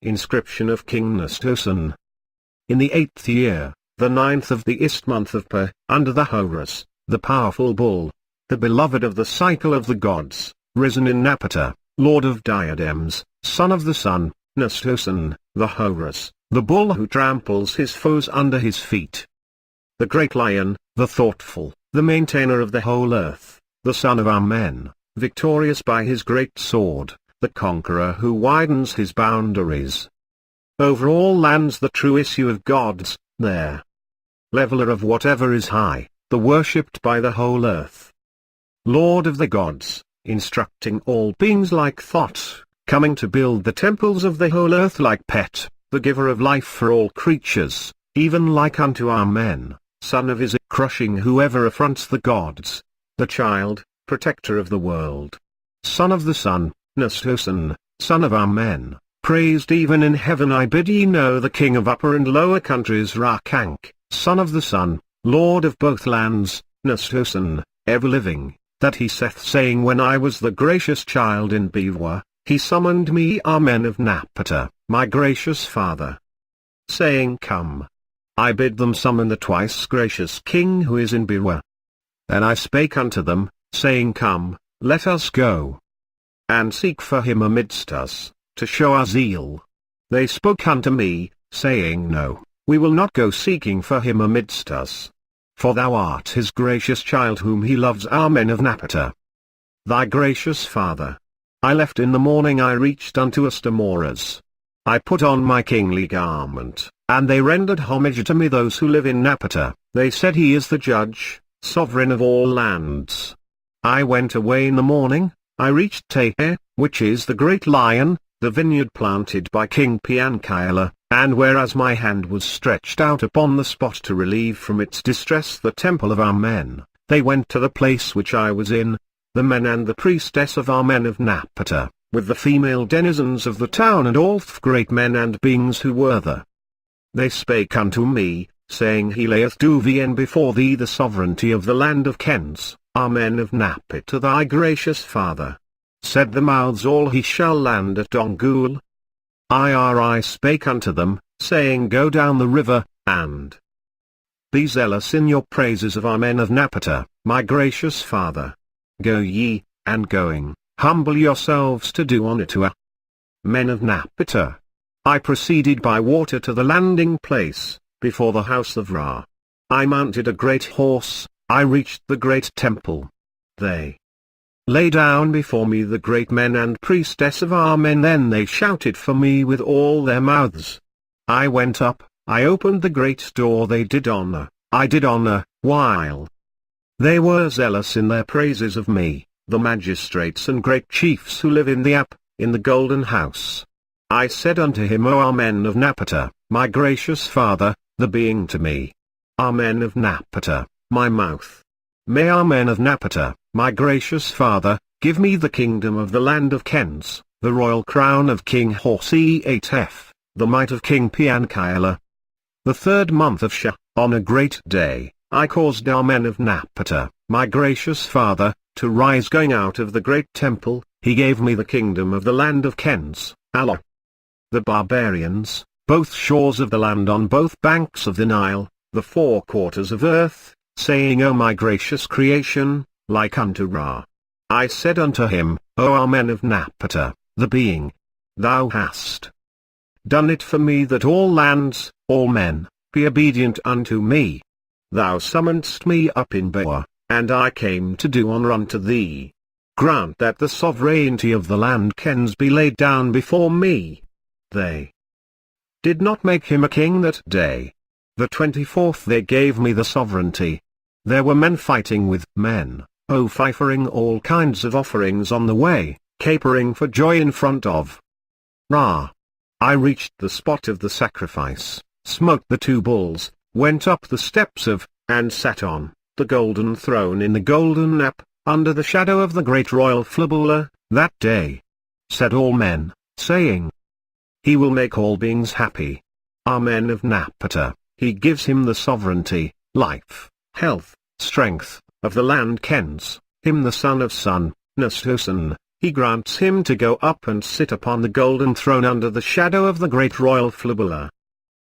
Inscription of King Nastosenen. In the 8th year, the 9th of the Ist month of Per, under the Horus, the powerful bull, the beloved of the cycle of the gods, risen in Napata, lord of diadems, son of the sun, Nastosenen, the Horus, the bull who tramples his foes under his feet. The great lion, the thoughtful, the maintainer of the whole earth, the son of Amen, victorious by his great sword, the conqueror who widens his boundaries. Over all lands the true issue of gods, there. Leveler of whatever is high, the worshipped by the whole earth. Lord of the gods, instructing all beings like thought, coming to build the temples of the whole earth like Pet, the giver of life for all creatures, even like unto Amen, son of Isaac, crushing whoever affronts the gods. The child, protector of the world. Son of the sun, Nastosenen, son of Amen, praised even in heaven. I bid ye know the king of upper and lower countries, Rakank, son of the sun, lord of both lands, Nastosenen, ever living, that he saith, saying, when I was the gracious child in Biwa, he summoned me, Amen of Napata, my gracious father, saying, come. I bid them summon the twice gracious king who is in Biwa. Then I spake unto them, saying, come, let us go and seek for him amidst us, to show our zeal. They spoke unto me, saying, no, we will not go seeking for him amidst us. For thou art his gracious child whom he loves, Amen of Napata, thy gracious father. I left in the morning, I reached unto Astamoras. I put on my kingly garment, and they rendered homage to me, those who live in Napata. They said, he is the judge, sovereign of all lands. I went away in the morning, I reached Tehe, which is the great lion, the vineyard planted by King Piankaila, and whereas my hand was stretched out upon the spot to relieve from its distress the temple of Amen, they went to the place which I was in, the men and the priestess of Amen of Napata, with the female denizens of the town and all great men and beings who were there. They spake unto me, saying, he layeth Duvien before thee the sovereignty of the land of Kens, Amen of Napata, thy gracious father. Said the mouths all, he shall land at Dongul. I spake unto them, saying, go down the river, and be zealous in your praises of Amen of Napata, my gracious father. Go ye, and going, humble yourselves to do honor to Amen of Napata. I proceeded by water to the landing place, before the house of Ra. I mounted a great horse, I reached the great temple. They lay down before me, the great men and priestess of Amen, then they shouted for me with all their mouths. I went up, I opened the great door, they did honor, I did honor, while they were zealous in their praises of me, the magistrates and great chiefs who live in the in the golden house. I said unto him, O Amen of Napata, my gracious father, the being to me. Amen of Napata, my mouth. May Amen of Napata, my gracious father, give me the kingdom of the land of Kens, the royal crown of King Horse-8F, the might of King Piankaila. The 3rd month of Shah, on a great day, I caused Amen of Napata, my gracious father, to rise going out of the great temple. He gave me the kingdom of the land of Kens, Allah. The barbarians, both shores of the land on both banks of the Nile, the 4 quarters of earth, saying, O my gracious creation, like unto Ra. I said unto him, O Amen of Napata, the being. Thou hast done it for me that all lands, all men, be obedient unto me. Thou summonedst me up in Bewa, and I came to do honor unto thee. Grant that the sovereignty of the land Kens be laid down before me. They did not make him a king that day. The 24th they gave me the sovereignty. There were men fighting with men, fifering all kinds of offerings on the way, capering for joy in front of Ra. I reached the spot of the sacrifice, smote the 2 bulls, went up the steps of, and sat on, the golden throne in the golden under the shadow of the great royal Flabula, that day. Said all men, saying, he will make all beings happy. Amen of Napata, he gives him the sovereignty, life, health, strength, of the land Kens, him the son of sun, Nastosenen, he grants him to go up and sit upon the golden throne under the shadow of the great royal Flubala.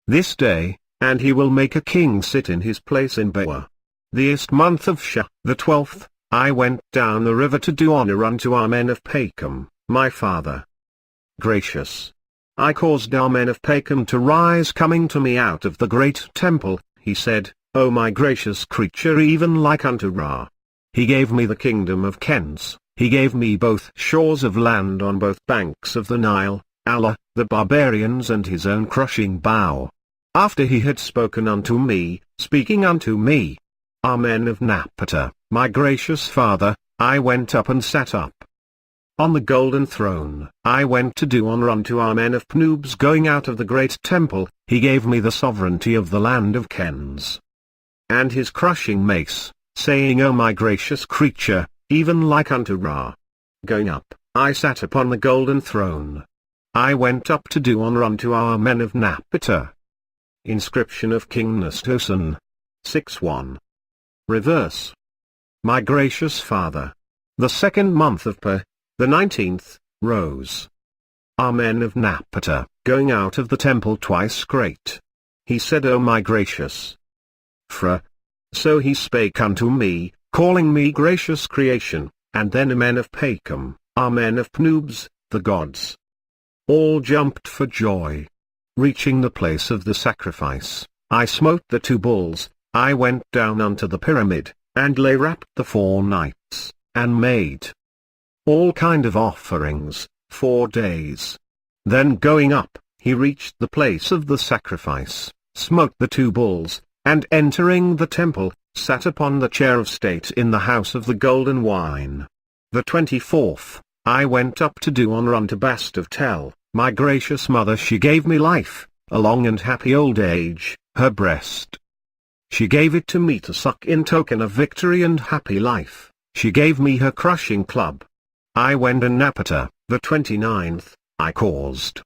This day, and he will make a king sit in his place in Bewa. The ist month of Shah, the 12th, I went down the river to do honor unto our men of Pacum, my father. Gracious. I caused our men of Pacum to rise coming to me out of the great temple, he said, O my gracious creature, even like unto Ra. He gave me the kingdom of Kens, he gave me both shores of land on both banks of the Nile, Allah, the barbarians and his own crushing bow. After he had spoken unto me, speaking unto me, Amen of Napata, my gracious father, I went up and sat up on the golden throne. I went to do honor unto our men of Pnubs going out of the great temple, he gave me the sovereignty of the land of Kens and his crushing mace, saying, O my gracious creature, even like unto Ra. Going up, I sat upon the golden throne. I went up to do honor unto our men of Napata. Inscription of King Nastosenen. 6:1. Reverse. My gracious father. The second month of Per, the 19th, rose. Our men of Napata, going out of the temple twice great. He said, O my gracious Fra. So he spake unto me, calling me gracious creation, and then men of Pacum, our men of Pnubs, the gods. All jumped for joy. Reaching the place of the sacrifice, I smote the two bulls, I went down unto the pyramid, and lay wrapped the 4 nights, and made all kind of offerings, 4 days. Then going up, he reached the place of the sacrifice, smote the 2 bulls, and entering the temple, sat upon the chair of state in the house of the golden wine. The 24th, I went up to do honor unto Bast of Tel, my gracious mother. She gave me life, a long and happy old age, her breast. She gave it to me to suck in token of victory and happy life. She gave me her crushing club. I went in Napata, the 29th, I caused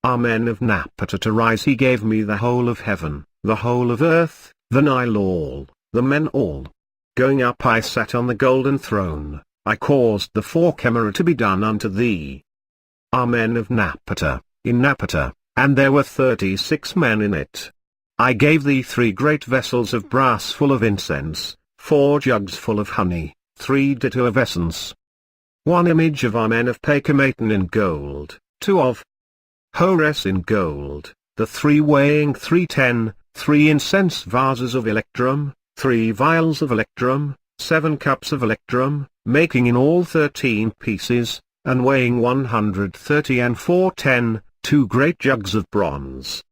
our men of Napata to rise. He gave me the whole of heaven, the whole of earth, the Nile all, the men all. Going up I sat on the golden throne, I caused the 4 camera to be done unto thee. Our men of Napata, in Napata, and there were 36 men in it. I gave thee 3 great vessels of brass full of incense, 4 jugs full of honey, 3 ditto of essence. 1 image of our men of Pacamaton in gold, 2 of Hores in gold, the 3 weighing 310, 3 incense vases of electrum, 3 vials of electrum, 7 cups of electrum, making in all 13 pieces, and weighing 130 and 410, 2 great jugs of bronze.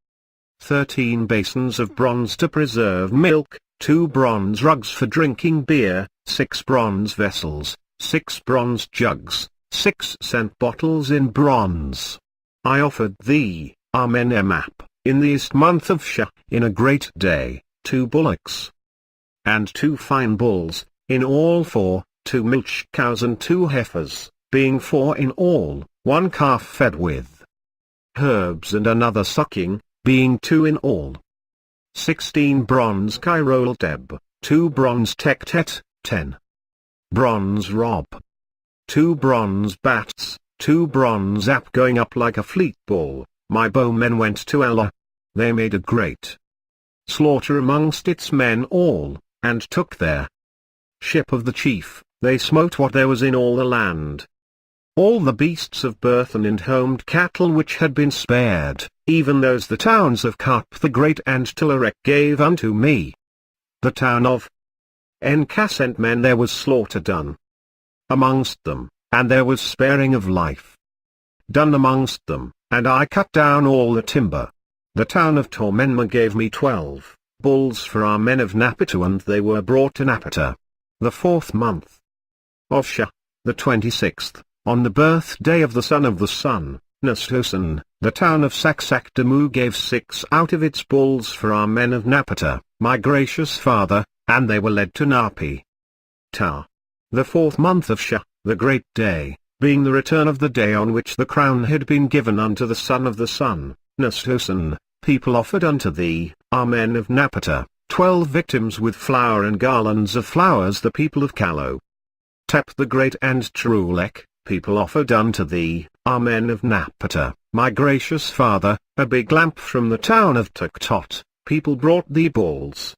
13 basins of bronze to preserve milk, 2 bronze rugs for drinking beer, 6 bronze vessels, 6 bronze jugs, 6 scent bottles in bronze. I offered thee, Amenemap, in the ist month of Shah, in a great day, 2 bullocks and 2 fine bulls, in all 4, 2 milch cows and 2 heifers, being 4 in all, 1 calf fed with herbs and another sucking, being 2 in all. 16 bronze Kyrolteb, 2 bronze Tektet, 10 bronze Rob, 2 bronze bats, 2 bronze Ap. Going up like a fleet bull, my bowmen went to Allah. They made a great slaughter amongst its men all, and took their ship of the chief. They smote what there was in all the land. All the beasts of burthen and homed cattle which had been spared, even those the towns of Karp the Great and Tilarek gave unto me. The town of Encasent men there was slaughter done amongst them, and there was sparing of life done amongst them, and I cut down all the timber. The town of Tormenma gave me 12 bulls for our men of Napata, and they were brought to Napata. The 4th month of Shah, the 26th, on the birthday of the son of the sun, Nastosenen, the town of Saksakdamu gave 6 out of its bulls for our men of Napata, my gracious father, and they were led to Napi. Ta. The 4th month of Shah, the great day, being the return of the day on which the crown had been given unto the son of the sun, Nastosenen, people offered unto thee, our men of Napata, 12 victims with flower and garlands of flowers. The people of Kalo, Tep the Great and Trulek, people offered unto thee, Amen of Napata, my gracious father, a big lamp from the town of Tuktot. People brought thee bulls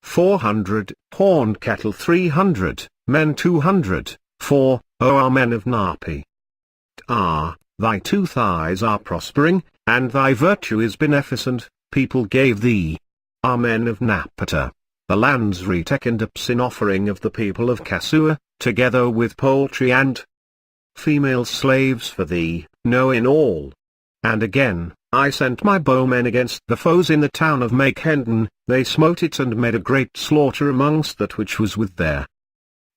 400, horned cattle 300, men 200, for, O Amen of Napi. Thy 2 thighs are prospering, and thy virtue is beneficent. People gave thee, Amen of Napata, the lands Retek and Ups in offering of the people of Kasua, together with poultry and female slaves for thee, know in all. And again, I sent my bowmen against the foes in the town of Makenden, they smote it and made a great slaughter amongst that which was with their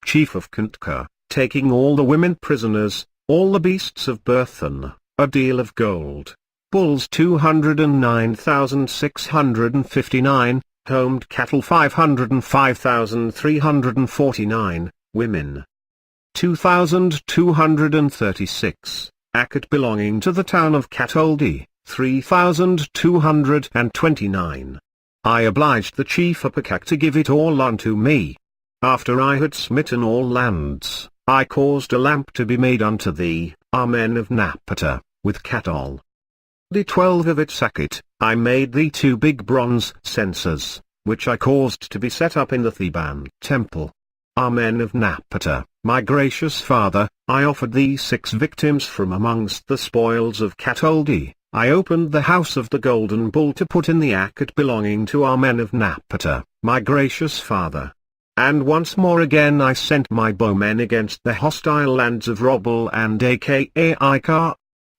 chief of Kuntka, taking all the women prisoners, all the beasts of burthen, a deal of gold, bulls 209,659, homed cattle 505,349, women 2,236, Akat belonging to the town of Katoldi, 3,229. I obliged the chief Apakak to give it all unto me. After I had smitten all lands, I caused a lamp to be made unto thee, Amen of Napata, with cattle. The 12 of its Akit, I made thee 2 big bronze censers, which I caused to be set up in the Theban temple. Amen of Napata, my gracious father, I offered thee 6 victims from amongst the spoils of Katoldi. I opened the house of the golden bull to put in the Akat belonging to Amen of Napata, my gracious father. And once more again I sent my bowmen against the hostile lands of Robel and Aka.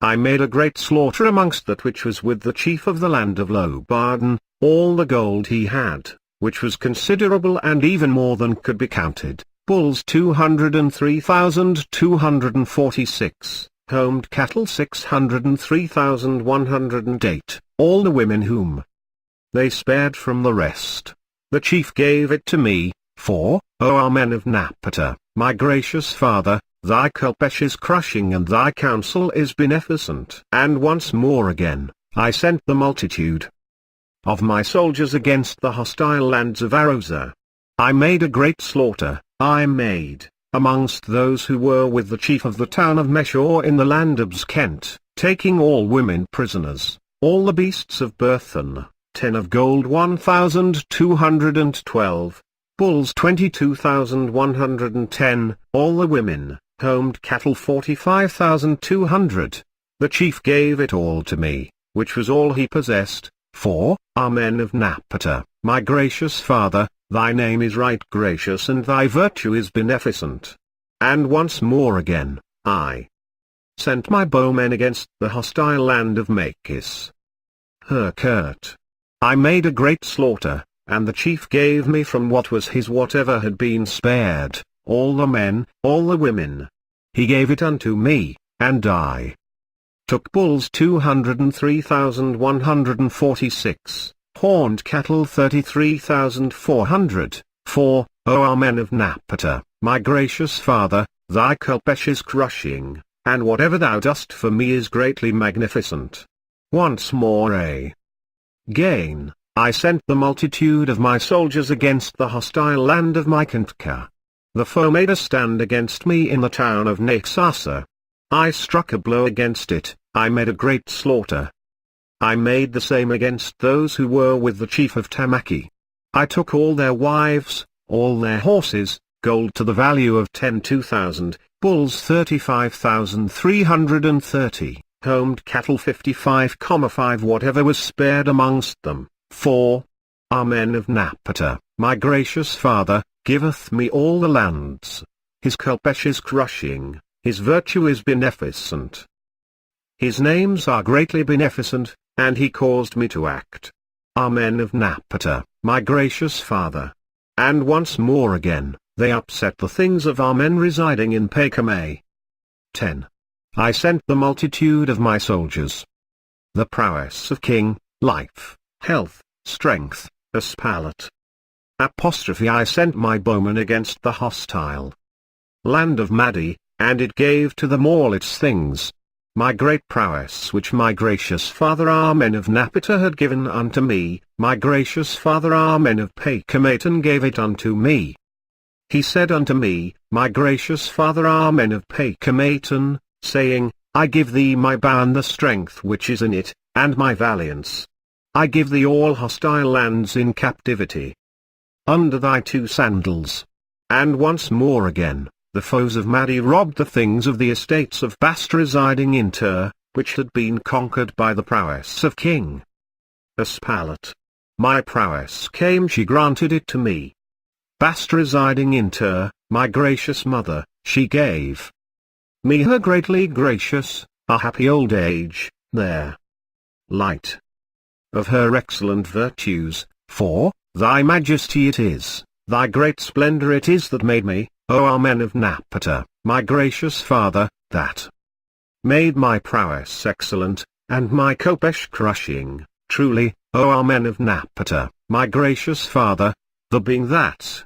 I made a great slaughter amongst that which was with the chief of the land of Lobarden, all the gold he had, which was considerable and even more than could be counted, bulls 203,246, homed cattle 603,108, all the women whom they spared from the rest. The chief gave it to me, for, O Amen of Napata, my gracious father, thy Kulpesh is crushing and thy counsel is beneficent. And once more again, I sent the multitude of my soldiers against the hostile lands of Arosa. I made a great slaughter, I made, amongst those who were with the chief of the town of Meshor in the land of Skent, taking all women prisoners, all the beasts of burthen, 10 of gold 1,212, bulls 22,110, all the women, homed cattle 45,200. The chief gave it all to me, which was all he possessed, for, Amen of Napata, my gracious father, thy name is right gracious and thy virtue is beneficent. And once more again, I sent my bowmen against the hostile land of Makis. Herkert. I made a great slaughter, and the chief gave me from what was his whatever had been spared, all the men, all the women. He gave it unto me, and I took bulls 203,146, horned cattle 33,400, for, O Amen of Napata, my gracious father, thy Kulpesh is crushing, and whatever thou dost for me is greatly magnificent. Once more again, I sent the multitude of my soldiers against the hostile land of Mykantka. The foe made a stand against me in the town of Naxasa. I struck a blow against it, I made a great slaughter. I made the same against those who were with the chief of Tamaki. I took all their wives, all their horses, gold to the value of 10,000, bulls 35,330, homed cattle 55,5 whatever was spared amongst them, for, Amen of Napata, my gracious father, giveth me all the lands. His Kulpesh is crushing, his virtue is beneficent. His names are greatly beneficent, and he caused me to act. Amen of Napata, my gracious father. And once more again, they upset the things of our men residing in Pekame. 10. I sent the multitude of my soldiers. The prowess of king, life, health, strength, Aspalat. Apostrophe I sent my bowmen against the hostile land of Madi, and it gave to them all its things. My great prowess which my gracious father Amen of Napata had given unto me, my gracious father Amen of Pakamatan gave it unto me. He said unto me, my gracious father are men of Pakamaton, saying, I give thee my bow and the strength which is in it, and my valiance. I give thee all hostile lands in captivity under thy two sandals. And once more again, the foes of Madi robbed the things of the estates of Bast residing in Tur, which had been conquered by the prowess of King Aspalat. My prowess came, she granted it to me. Bast residing in Tur, my gracious mother, she gave me her greatly gracious, a happy old age, there. Light of her excellent virtues, for thy majesty it is, thy great splendor it is that made me, O Amen of Napata, my gracious father, that made my prowess excellent, and my Kopesh crushing, truly, O Amen of Napata, my gracious father, the being that